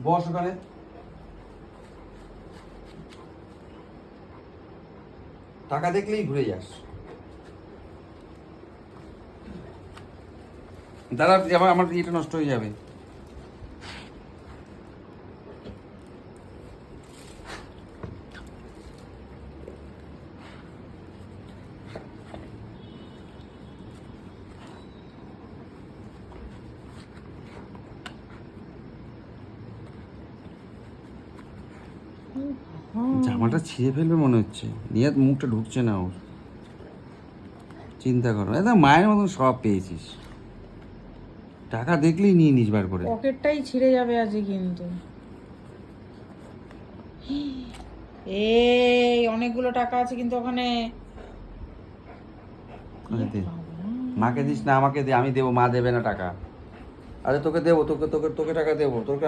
বস ওখানে। টাকা দেখলেই ঘুরে যাস। দাদা আমার ইয়েটা নষ্ট হয়ে যাবে। জামাটা ছিঁড়ে ফেলবে মনে হচ্ছে, নিয়ে মুখটা ঢুকছে না ওর। চিন্তা করো, একদম মায়ের মতন সব পেয়েছিস, টাকা দেখলেই নিয়ে নিস বার করে। পকেটটাই ছিঁড়ে যাবে আজকে কিন্তু। এই অনেকগুলো টাকা আছে কিন্তু ওখানে। দে, মাকে দিস না, আমাকে দে, আমি দেবো, মা দেবে না টাকা। আরে তোকে দেবো, তোকে তোকে তোকে টাকা দেবো, তোকে আমি